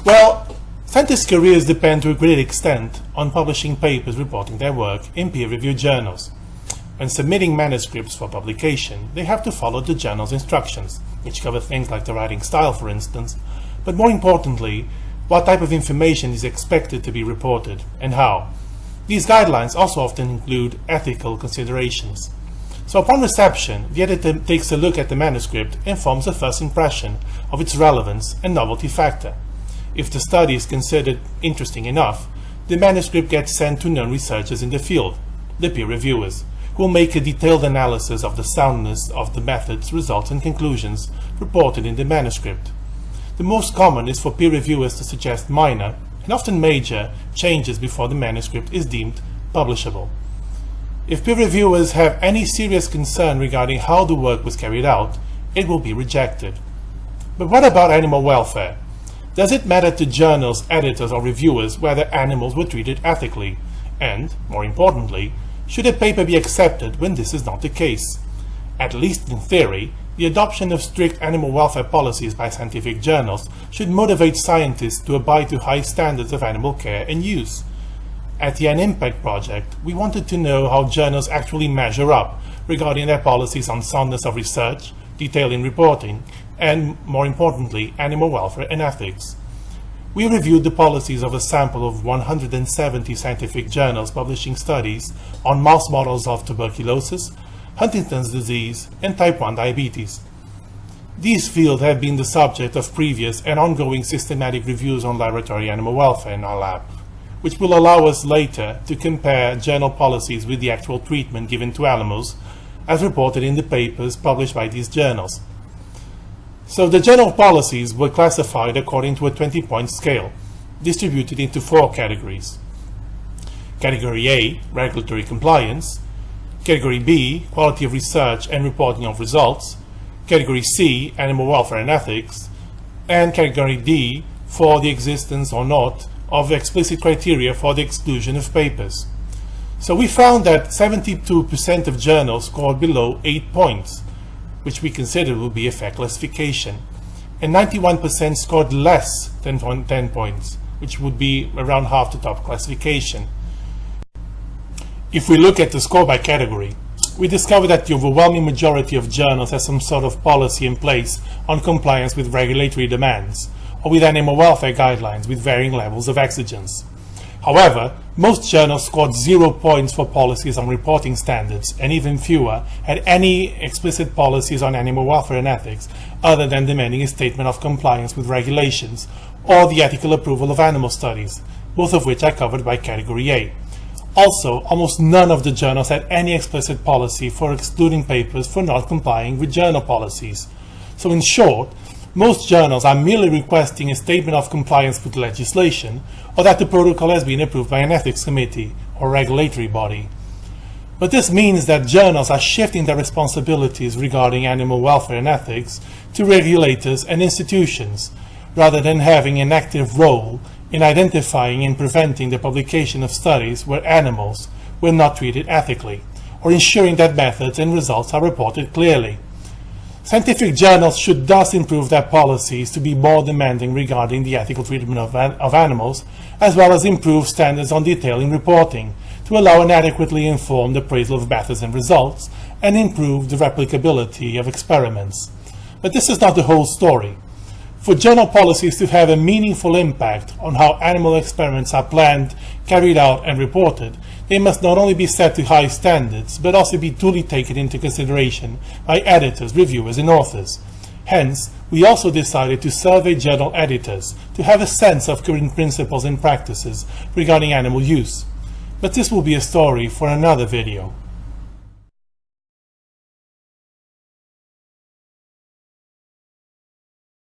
Well, scientists' careers depend to a great extent on publishing papers reporting their work in peer-reviewed journals. When submitting manuscripts for publication, they have to follow the journal's instructions, which cover things like the writing style, for instance, but more importantly, what type of information is expected to be reported and how. These guidelines also often include ethical considerations. So upon reception, the editor takes a look at the manuscript and forms a first impression of its relevance and novelty factor. If the study is considered interesting enough, the manuscript gets sent to known researchers in the field, the peer reviewers, who will make a detailed analysis of the soundness of the methods, results and conclusions reported in the manuscript. The most common is for peer reviewers to suggest minor, and often major, changes before the manuscript is deemed publishable. If peer reviewers have any serious concern regarding how the work was carried out, it will be rejected. But what about animal welfare? Does it matter to journals, editors or reviewers whether animals were treated ethically? And, more importantly, should a paper be accepted when this is not the case? At least in theory, the adoption of strict animal welfare policies by scientific journals should motivate scientists to abide to high standards of animal care and use. At the ANIMPACT project, we wanted to know how journals actually measure up regarding their policies on soundness of research, detail in reporting, and, more importantly, animal welfare and ethics. We reviewed the policies of a sample of 170 scientific journals publishing studies on mouse models of tuberculosis, Huntington's disease, and type 1 diabetes. These fields have been the subject of previous and ongoing systematic reviews on laboratory animal welfare in our lab, which will allow us later to compare journal policies with the actual treatment given to animals, as reported in the papers published by these journals. So the journal policies were classified according to a 20-point scale, distributed into 4 categories. Category A, regulatory compliance. Category B, quality of research and reporting of results. Category C, animal welfare and ethics. And Category D, for the existence or not of explicit criteria for the exclusion of papers. So we found that 72% of journals scored below 8 points, which we considered would be a fair classification, and 91% scored less than 10 points, which would be around half the top classification. If we look at the score by category, we discover that the overwhelming majority of journals has some sort of policy in place on compliance with regulatory demands, or with animal welfare guidelines with varying levels of exigence. However, most journals scored 0 points for policies on reporting standards, and even fewer had any explicit policies on animal welfare and ethics, other than demanding a statement of compliance with regulations, or the ethical approval of animal studies, both of which are covered by Category A. Also, almost none of the journals had any explicit policy for excluding papers for not complying with journal policies. So in short, most journals are merely requesting a statement of compliance with legislation, or that the protocol has been approved by an ethics committee or regulatory body. But this means that journals are shifting their responsibilities regarding animal welfare and ethics to regulators and institutions, rather than having an active role in identifying and preventing the publication of studies where animals were not treated ethically, or ensuring that methods and results are reported clearly. Scientific journals should thus improve their policies to be more demanding regarding the ethical treatment of animals, as well as improve standards on detail in reporting to allow an adequately informed appraisal of methods and results and improve the replicability of experiments. But this is not the whole story. For journal policies to have a meaningful impact on how animal experiments are planned, carried out and reported, they must not only be set to high standards, but also be duly taken into consideration by editors, reviewers and authors. Hence, we also decided to survey journal editors to have a sense of current principles and practices regarding animal use. But this will be a story for another video.